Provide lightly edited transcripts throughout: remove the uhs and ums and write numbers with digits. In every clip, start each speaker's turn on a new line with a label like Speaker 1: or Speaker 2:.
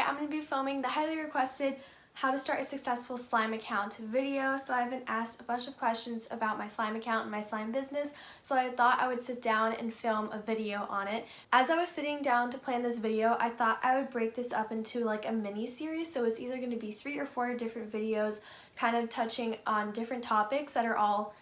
Speaker 1: I'm going to be filming the highly requested how to start a successful slime account video. So I've been asked a bunch of questions about my slime account and my slime business, so I thought I would sit down and film a video on it. As I was sitting down to plan this video, I thought I would break this up into like a mini series, so it's either going to be 3 or 4 different videos kind of touching on different topics that are all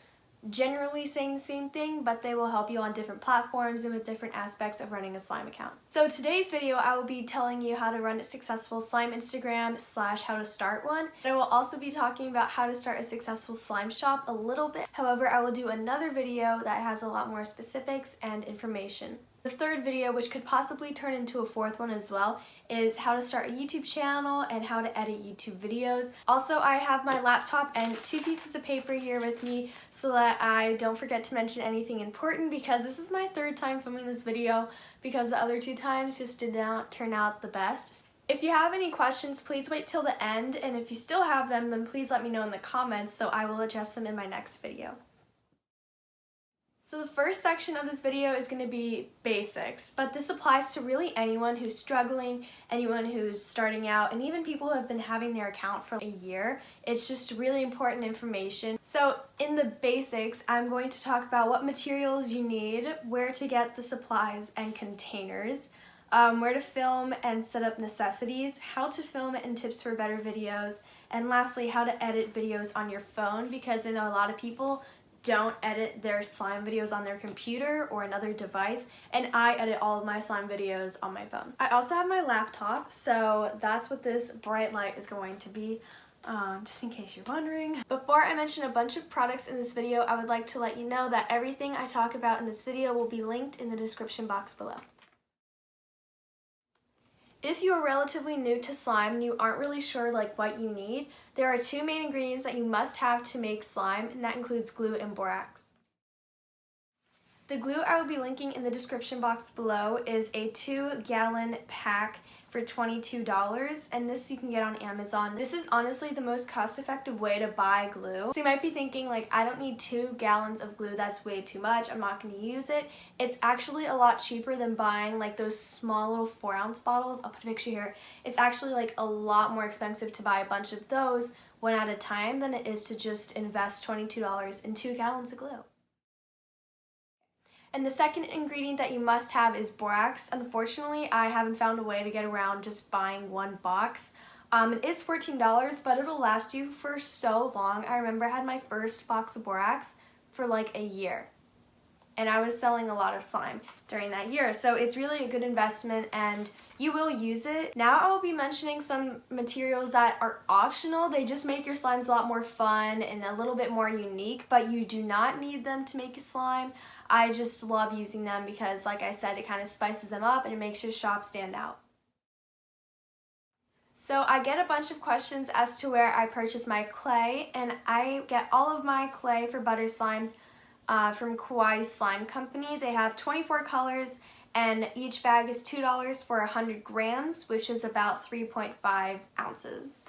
Speaker 1: generally saying the same thing, but they will help you on different platforms and with different aspects of running a slime account. So today's video, I will be telling you how to run a successful slime Instagram / how to start one. And I will also be talking about how to start a successful slime shop a little bit. However, I will do another video that has a lot more specifics and information. The third video, which could possibly turn into a fourth one as well, is how to start a YouTube channel and how to edit YouTube videos. Also, I have my laptop and 2 pieces of paper here with me so that I don't forget to mention anything important, because this is my 3rd time filming this video because the other 2 times just did not turn out the best. If you have any questions, please wait till the end, and if you still have them, then please let me know in the comments so I will address them in my next video. So the first section of this video is going to be basics, but this applies to really anyone who's struggling, anyone who's starting out, and even people who have been having their account for a year. It's just really important information. So in the basics, I'm going to talk about what materials you need, where to get the supplies and containers, where to film and set up necessities, how to film and tips for better videos, and lastly, how to edit videos on your phone, because I know a lot of people don't edit their slime videos on their computer or another device, and I edit all of my slime videos on my phone. I also have my laptop, so that's what this bright light is going to be, just in case you're wondering. Before I mention a bunch of products in this video, I would like to let you know that everything I talk about in this video will be linked in the description box below. If you are relatively new to slime and you aren't really sure what you need, there are 2 main ingredients that you must have to make slime, and that includes glue and borax. The glue I will be linking in the description box below is a 2-gallon pack for $22, and this you can get on Amazon. This is honestly the most cost-effective way to buy glue. So you might be thinking I don't need 2 gallons of glue, that's way too much, I'm not going to use it. It's actually a lot cheaper than buying those small little 4-ounce bottles. I'll put a picture here. It's actually a lot more expensive to buy a bunch of those one at a time than it is to just invest $22 in 2 gallons of glue. And the second ingredient that you must have is borax. Unfortunately, I haven't found a way to get around just buying 1 box. It is $14, but it'll last you for so long. I remember I had my first box of borax for a year, and I was selling a lot of slime during that year, so it's really a good investment and you will use it. Now I will be mentioning some materials that are optional. They just make your slimes a lot more fun and a little bit more unique, but you do not need them to make a slime. I just love using them because, like I said, it kind of spices them up and it makes your shop stand out. So I get a bunch of questions as to where I purchase my clay, and I get all of my clay for butter slimes from Kauai Slime Company. They have 24 colors, and each bag is $2 for 100 grams, which is about 3.5 ounces.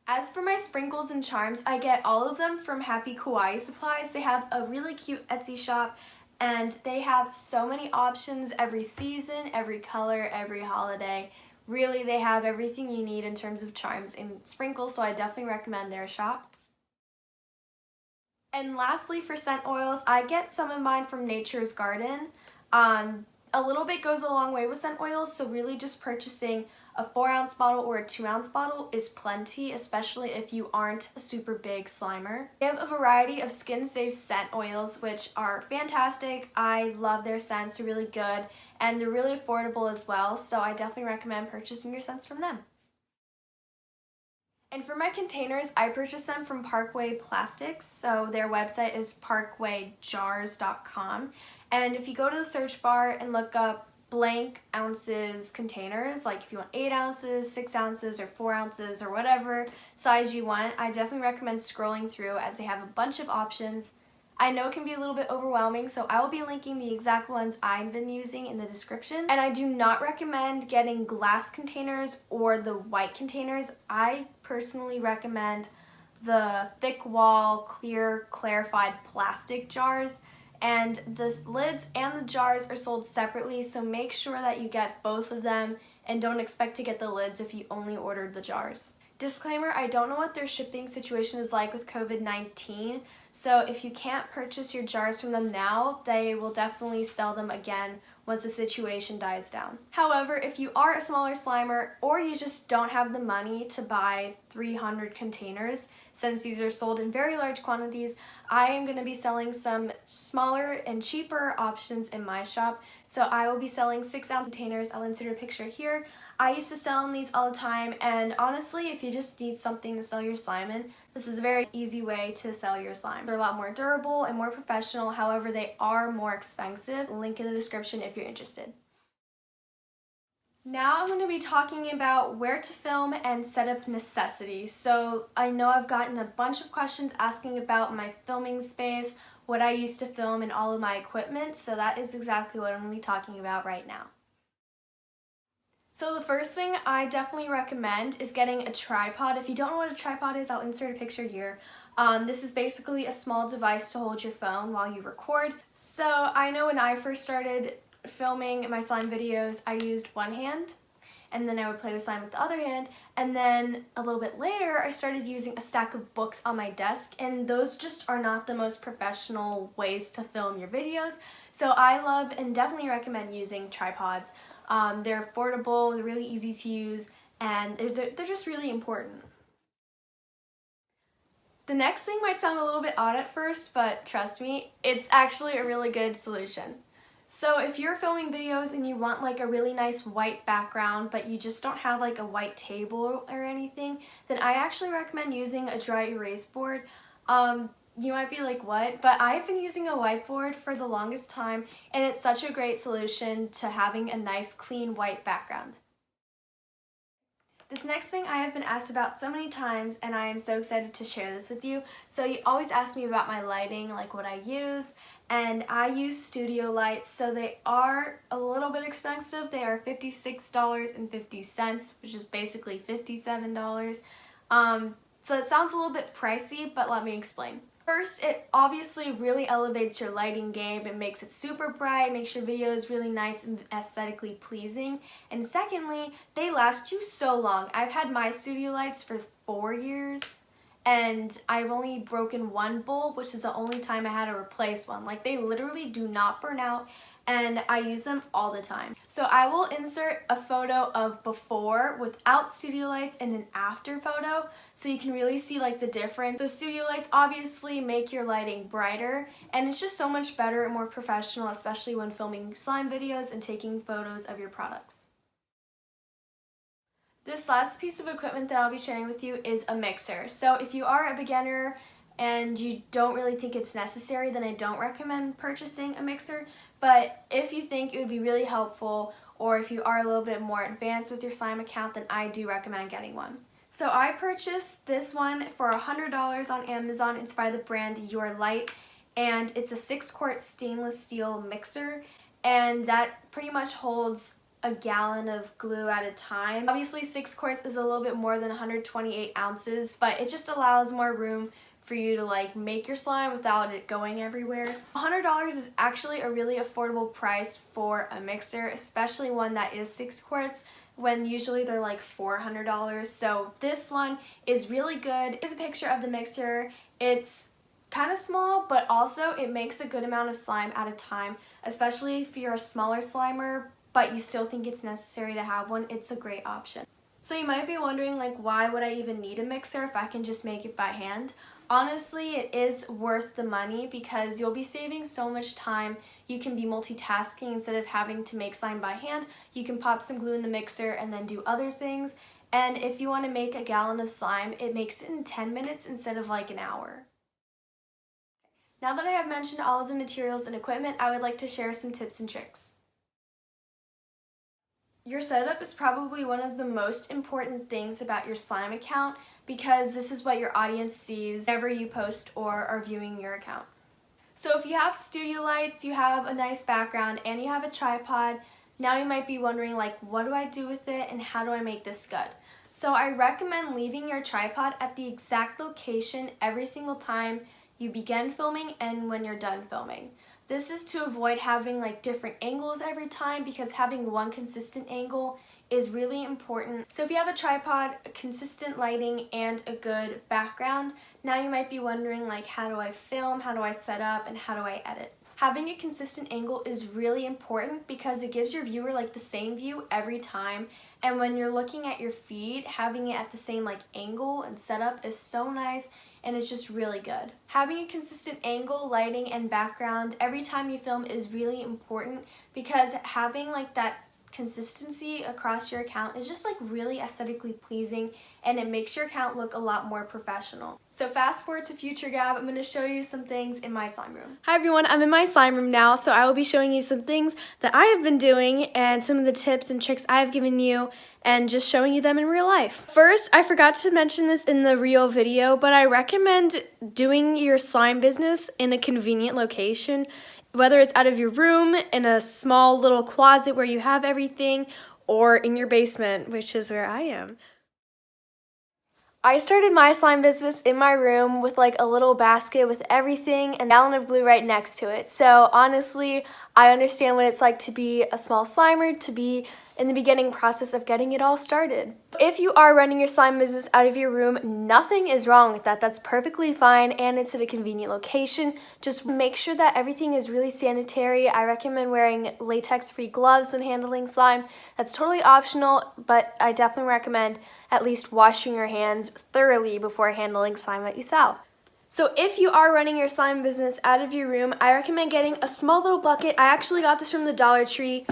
Speaker 1: As for my sprinkles and charms, I get all of them from Happy Kauai Supplies. They have a really cute Etsy shop, and they have so many options every season, every color, every holiday. Really, they have everything you need in terms of charms and sprinkles, so I definitely recommend their shop. And lastly, for scent oils, I get some of mine from Nature's Garden. A little bit goes a long way with scent oils, so really just purchasing a 4-ounce bottle or a 2-ounce bottle is plenty, especially if you aren't a super big slimer. They have a variety of skin-safe scent oils, which are fantastic. I love their scents, they're really good, and they're really affordable as well, so I definitely recommend purchasing your scents from them. And for my containers, I purchase them from Parkway Plastics, so their website is parkwayjars.com. And if you go to the search bar and look up blank ounces containers, if you want 8 ounces, 6 ounces, or 4 ounces, or whatever size you want, I definitely recommend scrolling through as they have a bunch of options. I know it can be a little bit overwhelming, so I will be linking the exact ones I've been using in the description. And I do not recommend getting glass containers or the white containers. I personally recommend the thick wall, clear, clarified plastic jars. And the lids and the jars are sold separately, so make sure that you get both of them and don't expect to get the lids if you only ordered the jars. Disclaimer, I don't know what their shipping situation is like with COVID-19, so if you can't purchase your jars from them now, they will definitely sell them again once the situation dies down. However, if you are a smaller Slimer or you just don't have the money to buy 300 containers, since these are sold in very large quantities, I am going to be selling some smaller and cheaper options in my shop. So I will be selling 6-ounce containers. I'll insert a picture here. I used to sell in these all the time, and honestly, if you just need something to sell your slime in, this is a very easy way to sell your slime. They're a lot more durable and more professional, however, they are more expensive. Link in the description if you're interested. Now I'm going to be talking about where to film and setup necessities. So I know I've gotten a bunch of questions asking about my filming space, what I used to film, and all of my equipment, so that is exactly what I'm going to be talking about right now. So the first thing I definitely recommend is getting a tripod. If you don't know what a tripod is, I'll insert a picture here. This is basically a small device to hold your phone while you record. So I know when I first started filming my slime videos, I used one hand, and then I would play with slime with the other hand, and then a little bit later I started using a stack of books on my desk, and those just are not the most professional ways to film your videos. So I love and definitely recommend using tripods. They're affordable, they're really easy to use, and they're just really important. The next thing might sound a little bit odd at first, but trust me, it's actually a really good solution. So if you're filming videos and you want like a really nice white background, but you just don't have like a white table or anything, then I actually recommend using a dry erase board. You might be like, what? But I've been using a whiteboard for the longest time, and it's such a great solution to having a nice clean white background. This next thing I have been asked about so many times, and I am so excited to share this with you. So you always ask me about my lighting, like what I use, and I use studio lights, so they are a little bit expensive. They are $56.50, which is basically $57. So it sounds a little bit pricey, but let me explain. First, it obviously really elevates your lighting game. It makes it super bright, makes your videos really nice and aesthetically pleasing. And secondly, they last you so long. I've had my studio lights for 4 years, and I've only broken one bulb, which is the only time I had to replace one. Like, they literally do not burn out, and I use them all the time. So I will insert a photo of before without studio lights and an after photo, so you can really see like the difference. So studio lights obviously make your lighting brighter, and it's just so much better and more professional, especially when filming slime videos and taking photos of your products. This last piece of equipment that I'll be sharing with you is a mixer. So if you are a beginner and you don't really think it's necessary, then I don't recommend purchasing a mixer. But if you think it would be really helpful, or if you are a little bit more advanced with your slime account, then I do recommend getting one. So I purchased this one for $100 on Amazon. It's by the brand Your Light, and it's a 6-quart stainless steel mixer, and that pretty much holds a gallon of glue at a time. Obviously 6 quarts is a little bit more than 128 ounces, but it just allows more room for you to like make your slime without it going everywhere. $100 is actually a really affordable price for a mixer, especially one that is 6 quarts, when usually they're like $400. So this one is really good. Here's a picture of the mixer. It's kind of small, but also it makes a good amount of slime at a time, especially if you're a smaller slimer, but you still think it's necessary to have one. It's a great option. So you might be wondering, like, why would I even need a mixer if I can just make it by hand? Honestly, it is worth the money because you'll be saving so much time. You can be multitasking instead of having to make slime by hand. You can pop some glue in the mixer and then do other things. And if you want to make a gallon of slime, it makes it in 10 minutes instead of like an hour. Now that I have mentioned all of the materials and equipment, I would like to share some tips and tricks. Your setup is probably one of the most important things about your slime account because this is what your audience sees whenever you post or are viewing your account. So if you have studio lights, you have a nice background, and you have a tripod, now you might be wondering, like, what do I do with it and how do I make this good? So I recommend leaving your tripod at the exact location every single time you begin filming and when you're done filming. This is to avoid having like different angles every time, because having one consistent angle is really important. So if you have a tripod, consistent lighting, and a good background, now you might be wondering, like, how do I film, how do I set up, and how do I edit? Having a consistent angle is really important because it gives your viewer like the same view every time, and when you're looking at your feed, having it at the same like angle and setup is so nice, and it's just really good. Having a consistent angle, lighting, and background every time you film is really important because having like that consistency across your account is just like really aesthetically pleasing, and it makes your account look a lot more professional. So fast forward to future Gab, I'm going to show you some things in my slime room. Hi everyone, I'm in my slime room now, so I will be showing you some things that I have been doing and some of the tips and tricks I've given you and just showing you them in real life. First, I forgot to mention this in the real video, but I recommend doing your slime business in a convenient location, whether it's out of your room, in a small little closet where you have everything, or in your basement, which is where I am. I started my slime business in my room with like a little basket with everything and a gallon of glue right next to it. So honestly, I understand what it's like to be a small slimer, to be in the beginning process of getting it all started. If you are running your slime business out of your room, nothing is wrong with that. That's perfectly fine, and it's at a convenient location. Just make sure that everything is really sanitary. I recommend wearing latex-free gloves when handling slime. That's totally optional, but I definitely recommend at least washing your hands thoroughly before handling slime that you sell. So if you are running your slime business out of your room, I recommend getting a small little bucket. I actually got this from the Dollar Tree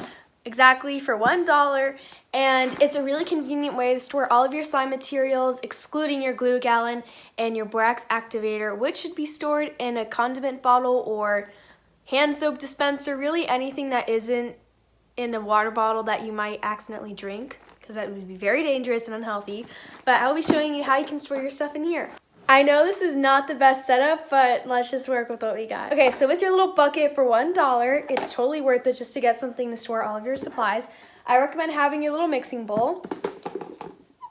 Speaker 1: exactly for $1, and it's a really convenient way to store all of your slime materials, excluding your glue gallon and your borax activator, which should be stored in a condiment bottle or hand soap dispenser, really anything that isn't in a water bottle that you might accidentally drink, because that would be very dangerous and unhealthy. But I'll be showing you how you can store your stuff in here. I know this is not the best setup, but let's just work with what we got. Okay, so with your little bucket for $1, it's totally worth it just to get something to store all of your supplies. I recommend having your little mixing bowl,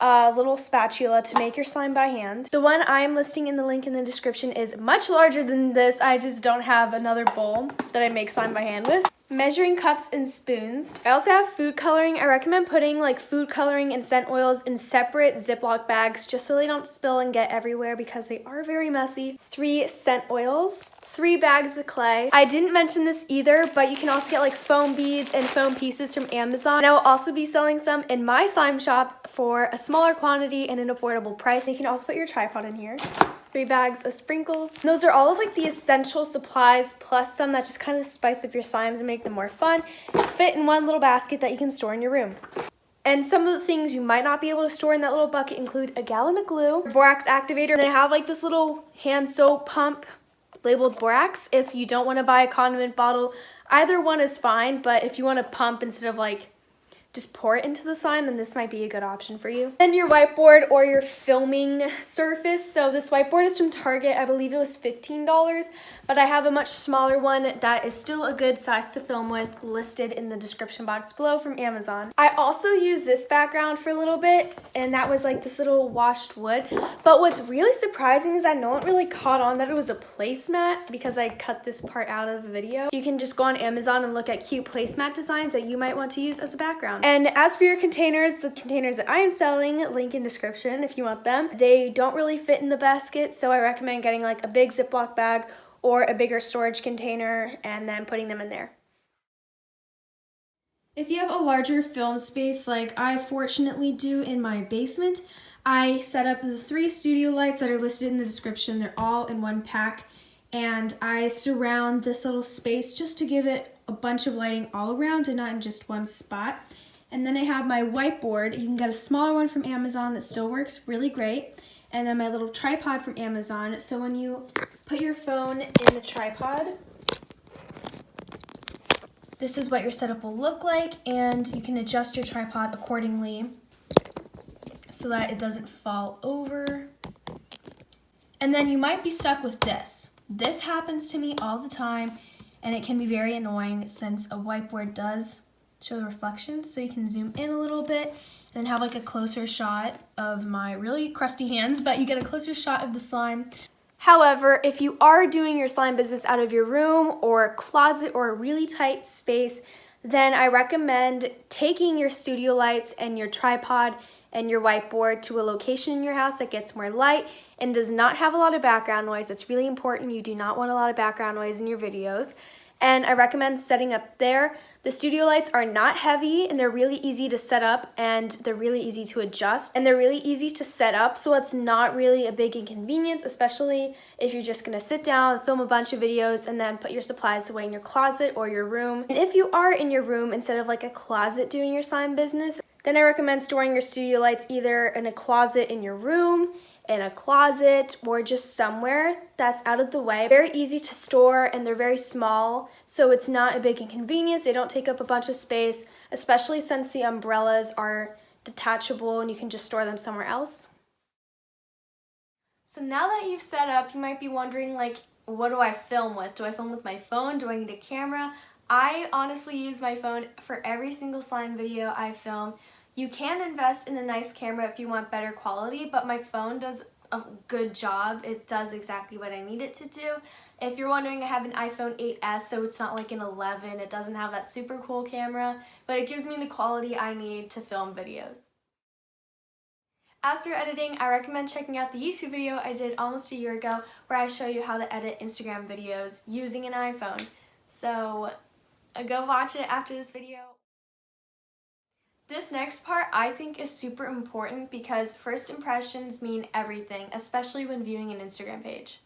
Speaker 1: a little spatula to make your slime by hand. The one I am listing in the link in the description is much larger than this. I just don't have another bowl that I make slime by hand with. Measuring cups and spoons. I also have food coloring. I recommend putting like food coloring and scent oils in separate Ziploc bags just so they don't spill and get everywhere because they are very messy. 3 scent oils. 3 bags of clay. I didn't mention this either, but you can also get like foam beads and foam pieces from Amazon. And I will also be selling some in my slime shop for a smaller quantity and an affordable price. You can also put your tripod in here. 3 bags of sprinkles. And those are all of like the essential supplies, plus some that just kind of spice up your slimes and make them more fun. Fit in one little basket that you can store in your room. And some of the things you might not be able to store in that little bucket include a gallon of glue, borax activator, and I have like this little hand soap pump labeled borax. If you don't want to buy a condiment bottle, either one is fine, but if you want to pump instead of like just pour it into the slime, then this might be a good option for you. And your whiteboard or your filming surface. So this whiteboard is from Target. I believe it was $15, but I have a much smaller one that is still a good size to film with, listed in the description box below from Amazon. I also used this background for a little bit, and that was like this little washed wood. But what's really surprising is that no one really caught on that it was a placemat because I cut this part out of the video. You can just go on Amazon and look at cute placemat designs that you might want to use as a background. And as for your containers, the containers that I am selling, link in description if you want them. They don't really fit in the basket, so I recommend getting like a big Ziploc bag or a bigger storage container and then putting them in there. If you have a larger film space like I fortunately do in my basement, I set up the 3 studio lights that are listed in the description. They're all in one pack, and I surround this little space just to give it a bunch of lighting all around and not in just one spot. And then I have my whiteboard. You can get a smaller one from Amazon that still works really great. And then my little tripod from Amazon. So when you put your phone in the tripod, this is what your setup will look like, and you can adjust your tripod accordingly so that it doesn't fall over. And then you might be stuck with this. This happens to me all the time, and it can be very annoying since a whiteboard does show the reflection, so you can zoom in a little bit and then have like a closer shot of my really crusty hands, but you get a closer shot of the slime. However, if you are doing your slime business out of your room or a closet or a really tight space, then I recommend taking your studio lights and your tripod and your whiteboard to a location in your house that gets more light and does not have a lot of background noise. It's really important. You do not want a lot of background noise in your videos. And I recommend setting up there. The studio lights are not heavy and they're really easy to set up and they're really easy to adjust and they're really easy to set up, so it's not really a big inconvenience, especially if you're just gonna sit down, film a bunch of videos, and then put your supplies away in your closet or your room. And if you are in your room instead of like a closet doing your slime business, then I recommend storing your studio lights either in a closet in your room, in a closet, or just somewhere that's out of the way. Very easy to store and they're very small, so it's not a big inconvenience. They don't take up a bunch of space, especially since the umbrellas are detachable and you can just store them somewhere else. So now that you've set up, you might be wondering, like, what do I film with? Do I film with my phone? Do I need a camera? I honestly use my phone for every single slime video I film. You can invest in a nice camera if you want better quality, but my phone does a good job. It does exactly what I need it to do. If you're wondering, I have an iPhone 8S, so it's not like an 11. It doesn't have that super cool camera, but it gives me the quality I need to film videos. As for editing, I recommend checking out the YouTube video I did almost a year ago where I show you how to edit Instagram videos using an iPhone. So go watch it after this video. This next part I think is super important because first impressions mean everything, especially when viewing an Instagram page.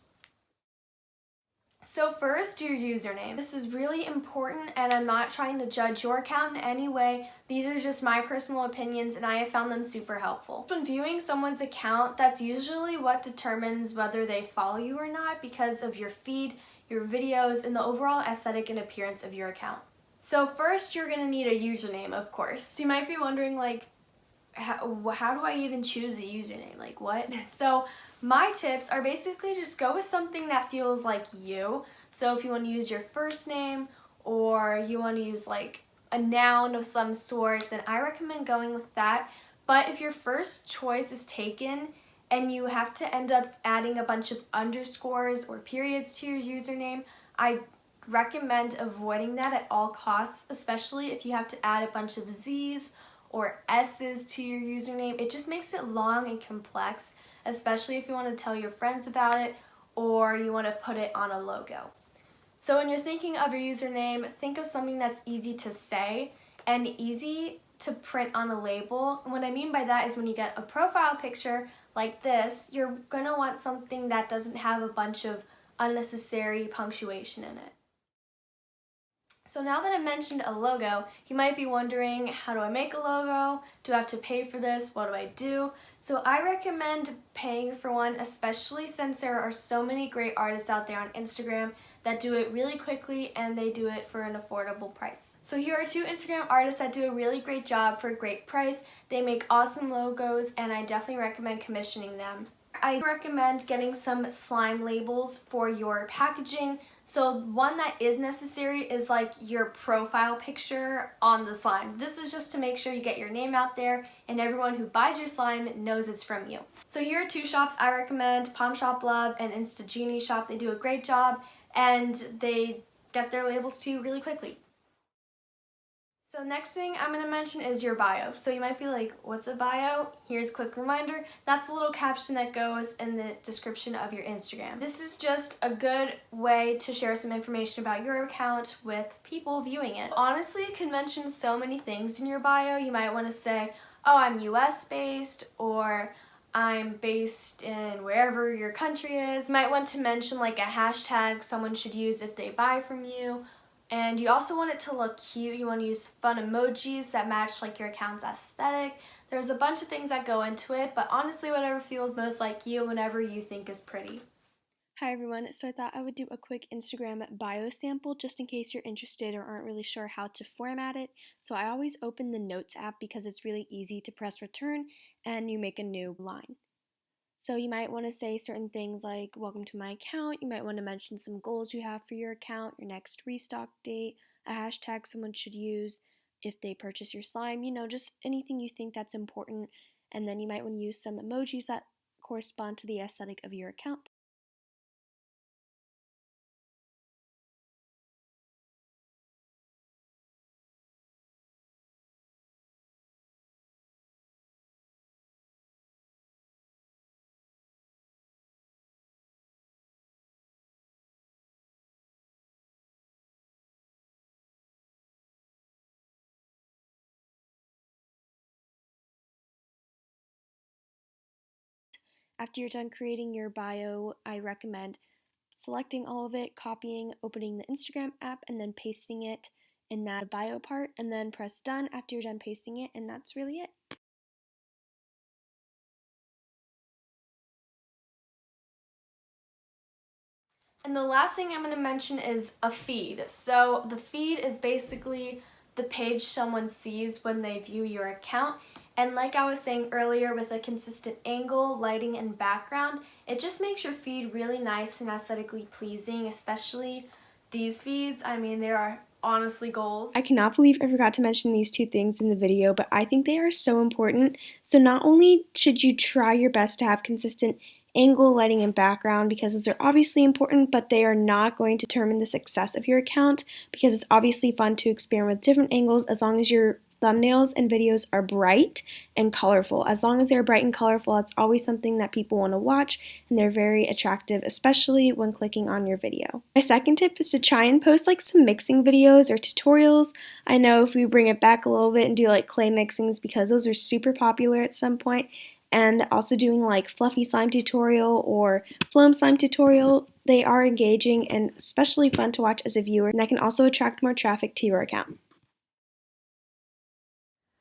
Speaker 1: So first, your username. This is really important and I'm not trying to judge your account in any way. These are just my personal opinions and I have found them super helpful. When viewing someone's account, that's usually what determines whether they follow you or not because of your feed, your videos, and the overall aesthetic and appearance of your account. So first, you're gonna need a username, of course. So you might be wondering, like, how do I even choose a username? Like, what? So my tips are basically just go with something that feels like you. So if you want to use your first name or you want to use like a noun of some sort, then I recommend going with that. But if your first choice is taken and you have to end up adding a bunch of underscores or periods to your username, I recommend avoiding that at all costs, especially if you have to add a bunch of Z's or S's to your username. It just makes it long and complex, especially if you want to tell your friends about it or you want to put it on a logo. So when you're thinking of your username, think of something that's easy to say and easy to print on a label. And what I mean by that is when you get a profile picture like this, you're going to want something that doesn't have a bunch of unnecessary punctuation in it. So now that I mentioned a logo, you might be wondering, how do I make a logo? Do I have to pay for this? What do I do? So I recommend paying for one, especially since there are so many great artists out there on Instagram that do it really quickly and they do it for an affordable price. So here are two Instagram artists that do a really great job for a great price. They make awesome logos and I definitely recommend commissioning them. I recommend getting some slime labels for your packaging. So one that is necessary is like your profile picture on the slime. This is just to make sure you get your name out there and everyone who buys your slime knows it's from you. So here are two shops I recommend, Palm Shop Love and Insta Genie Shop. They do a great job and they get their labels to you really quickly. So next thing I'm going to mention is your bio. So you might be like, what's a bio? Here's a quick reminder. That's a little caption that goes in the description of your Instagram. This is just a good way to share some information about your account with people viewing it. Honestly, you can mention so many things in your bio. You might want to say, oh, I'm US based, or I'm based in wherever your country is. You might want to mention like a hashtag someone should use if they buy from you. And you also want it to look cute. You want to use fun emojis that match like your account's aesthetic. There's a bunch of things that go into it, but honestly, whatever feels most like you, whenever you think is pretty. Hi everyone, so I thought I would do a quick Instagram bio sample just in case you're interested or aren't really sure how to format it. So I always open the Notes app because it's really easy to press return and you make a new line. So you might want to say certain things like, welcome to my account. You might want to mention some goals you have for your account, your next restock date, a hashtag someone should use if they purchase your slime, just anything you think that's important. And then you might want to use some emojis that correspond to the aesthetic of your account. After you're done creating your bio, I recommend selecting all of it, copying, opening the Instagram app, and then pasting it in that bio part, and then press done after you're done pasting it, and that's really it. And the last thing I'm going to mention is a feed. So the feed is basically the page someone sees when they view your account. And like I was saying earlier, with a consistent angle, lighting, and background, it just makes your feed really nice and aesthetically pleasing, especially these feeds. I mean, they are honestly goals. I cannot believe I forgot to mention these two things in the video, but I think they are so important. So not only should you try your best to have consistent angle, lighting, and background, because those are obviously important, but they are not going to determine the success of your account, because it's obviously fun to experiment with different angles as long as your thumbnails and videos are bright and colorful. As long as they're bright and colorful, that's always something that people want to watch, and they're very attractive, especially when clicking on your video. My second tip is to try and post like some mixing videos or tutorials. I know if we bring it back a little bit and do like clay mixings, because those are super popular at some point, and also doing like fluffy slime tutorial or foam slime tutorial, they are engaging and especially fun to watch as a viewer, and that can also attract more traffic to your account.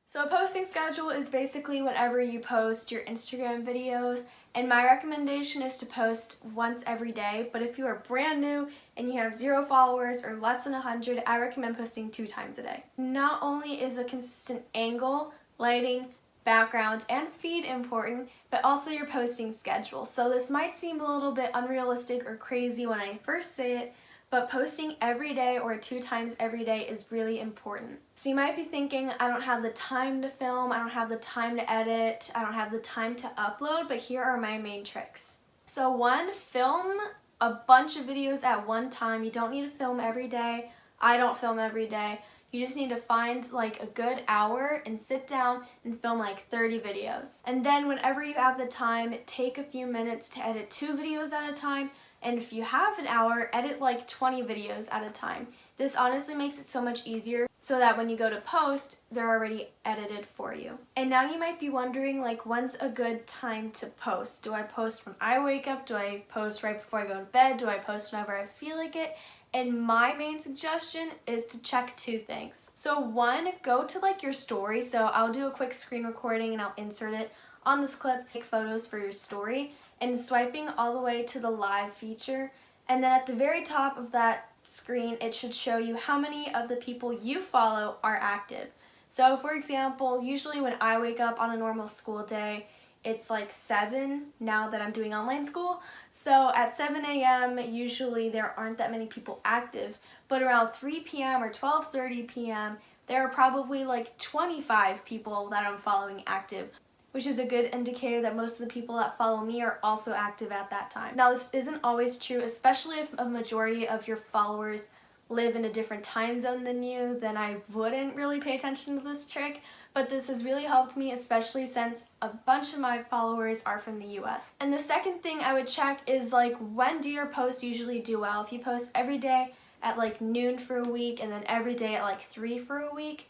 Speaker 1: So a posting schedule is basically whenever you post your Instagram videos, and my recommendation is to post once every day, but if you are brand new and you have 0 followers or less than 100, I recommend posting 2 times a day. Not only is a consistent angle, lighting, background, and feed important, but also your posting schedule. So this might seem a little bit unrealistic or crazy when I first say it, but posting every day or 2 times every day is really important. So you might be thinking, I don't have the time to film, I don't have the time to edit, I don't have the time to upload, but here are my main tricks. So 1, film a bunch of videos at one time. You don't need to film every day. I don't film every day. You just need to find like a good hour and sit down and film like 30 videos. And then whenever you have the time, take a few minutes to edit 2 videos at a time. And if you have an hour, edit like 20 videos at a time. This honestly makes it so much easier so that when you go to post, they're already edited for you. And now you might be wondering, like, when's a good time to post? Do I post when I wake up? Do I post right before I go to bed? Do I post whenever I feel like it? And my main suggestion is to check 2 things. So 1, go to like your story. So I'll do a quick screen recording and I'll insert it on this clip, take photos for your story, and swiping all the way to the live feature. And then at the very top of that screen, it should show you how many of the people you follow are active. So for example, usually when I wake up on a normal school day, it's like 7 now that I'm doing online school. So at 7 a.m. usually there aren't that many people active, but around 3 p.m. or 12:30 p.m. there are probably like 25 people that I'm following active, which is a good indicator that most of the people that follow me are also active at that time. Now this isn't always true, especially if a majority of your followers live in a different time zone than you, then I wouldn't really pay attention to this trick, but this has really helped me, especially since a bunch of my followers are from the US. And the second thing I would check is like, when do your posts usually do well? If you post every day at like noon for a week and then every day at like 3 for a week,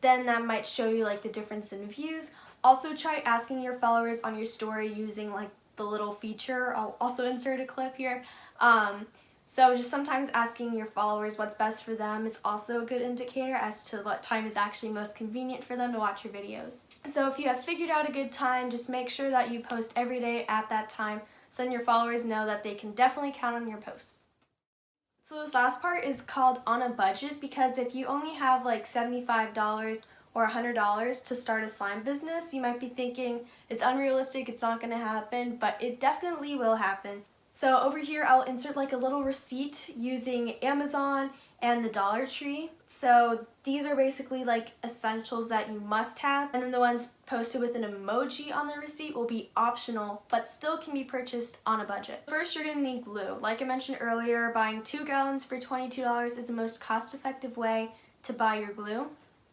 Speaker 1: then that might show you like the difference in views. Also try asking your followers on your story using like the little feature. I'll also insert a clip here. So just sometimes asking your followers what's best for them is also a good indicator as to what time is actually most convenient for them to watch your videos. So if you have figured out a good time, just make sure that you post every day at that time so then your followers know that they can definitely count on your posts. So this last part is called on a budget, because if you only have like $75 or $100 to start a slime business, you might be thinking it's unrealistic, it's not going to happen, but it definitely will happen. So over here I'll insert like a little receipt using Amazon and the Dollar Tree. So these are basically like essentials that you must have, and then the ones posted with an emoji on the receipt will be optional but still can be purchased on a budget. First, you're going to need glue. Like I mentioned earlier, buying 2 gallons for $22 is the most cost-effective way to buy your glue.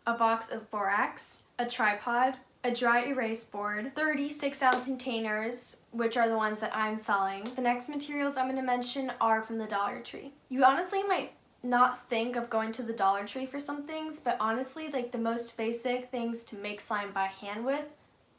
Speaker 1: A box of borax, a tripod, a dry erase board, 36-ounce containers, which are the ones that I'm selling. The next materials I'm going to mention are from the Dollar Tree. You honestly might not think of going to the Dollar Tree for some things, but honestly, like the most basic things to make slime by hand with,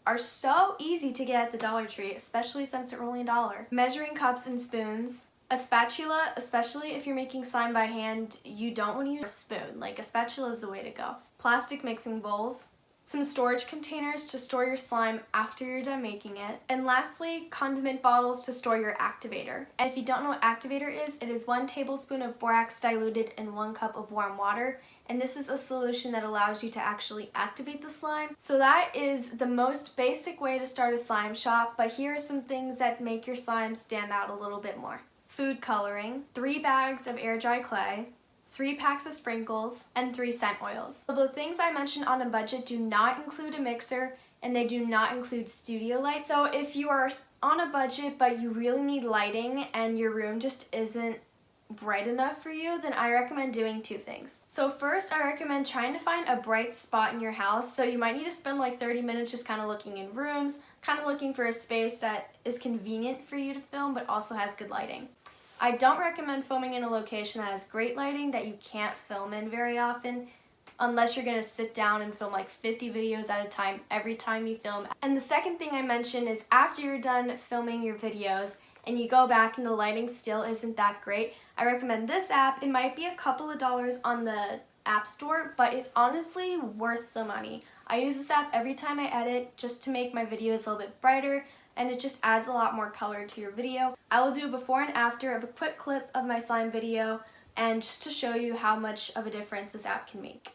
Speaker 1: are so easy to get at the Dollar Tree, especially since they're only $1. Measuring cups and spoons. A spatula, especially if you're making slime by hand, you don't want to use a spoon. Like, a spatula is the way to go. Plastic mixing bowls. Some storage containers to store your slime after you're done making it. And lastly, condiment bottles to store your activator. And if you don't know what activator is, it is 1 tablespoon of borax diluted in 1 cup of warm water. And this is a solution that allows you to actually activate the slime. So that is the most basic way to start a slime shop, but here are some things that make your slime stand out a little bit more. Food coloring, 3 bags of air dry clay, 3 packs of sprinkles, and 3 scent oils. So the things I mentioned on a budget do not include a mixer, and they do not include studio lights. So if you are on a budget but you really need lighting and your room just isn't bright enough for you, then I recommend doing 2 things. So first, I recommend trying to find a bright spot in your house. So you might need to spend like 30 minutes just kind of looking in rooms, kind of looking for a space that is convenient for you to film but also has good lighting. I don't recommend filming in a location that has great lighting that you can't film in very often, unless you're going to sit down and film like 50 videos at a time every time you film. And the second thing I mentioned is after you're done filming your videos and you go back and the lighting still isn't that great, I recommend this app. It might be a couple of dollars on the App Store, but it's honestly worth the money. I use this app every time I edit just to make my videos a little bit brighter, and it just adds a lot more color to your video. I will do a before and after of a quick clip of my slime video, and just to show you how much of a difference this app can make.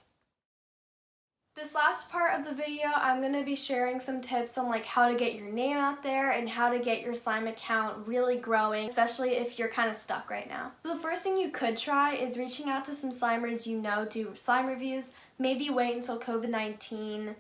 Speaker 1: This last part of the video, I'm going to be sharing some tips on like how to get your name out there and how to get your slime account really growing, especially if you're kind of stuck right now. So the first thing you could try is reaching out to some slimers you know do slime reviews. Maybe wait until COVID-19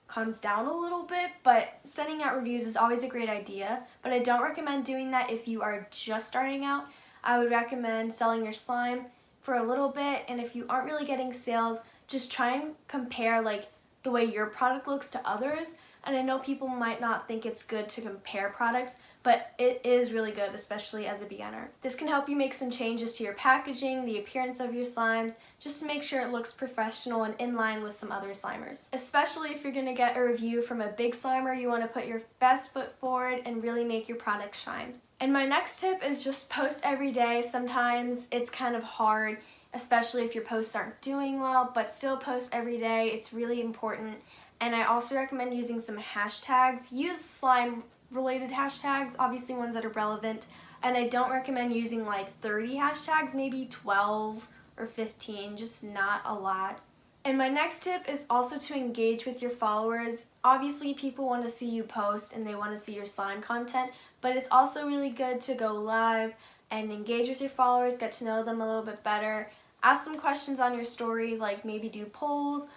Speaker 1: comes down a little bit, but sending out reviews is always a great idea. But I don't recommend doing that if you are just starting out. I would recommend selling your slime for a little bit, and if you aren't really getting sales, just try and compare like the way your product looks to others. And I know people might not think it's good to compare products, but it is really good, especially as a beginner. This can help you make some changes to your packaging, the appearance of your slimes, just to make sure it looks professional and in line with some other slimers. Especially if you're going to get a review from a big slimer, you want to put your best foot forward and really make your product shine. And my next tip is just post every day. Sometimes it's kind of hard, especially if your posts aren't doing well, but still post every day. It's really important. And I also recommend using some hashtags. Use slime related hashtags, obviously ones that are relevant. And I don't recommend using like 30 hashtags, maybe 12 or 15, just not a lot. And my next tip is also to engage with your followers. Obviously people want to see you post and they want to see your slime content, but it's also really good to go live and engage with your followers, get to know them a little bit better. Ask them questions on your story, like maybe do polls,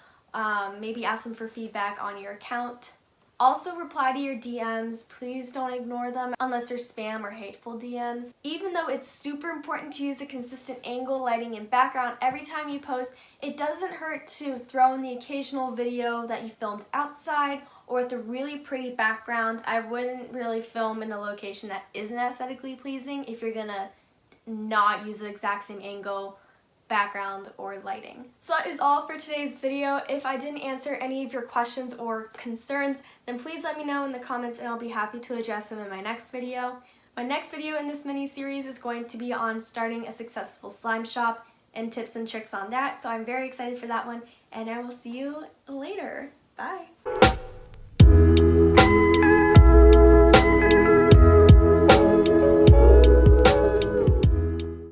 Speaker 1: maybe ask them for feedback on your account. Also reply to your DMs. Please don't ignore them unless they're spam or hateful DMs. Even though it's super important to use a consistent angle, lighting, and background every time you post, it doesn't hurt to throw in the occasional video that you filmed outside or with a really pretty background. I wouldn't really film in a location that isn't aesthetically pleasing if you're gonna not use the exact same angle, background, or lighting. So that is all for today's video. If I didn't answer any of your questions or concerns, then please let me know in the comments and I'll be happy to address them in my next video. My next video in this mini-series is going to be on starting a successful slime shop and tips and tricks on that, so I'm very excited for that one, and I will see you later. Bye!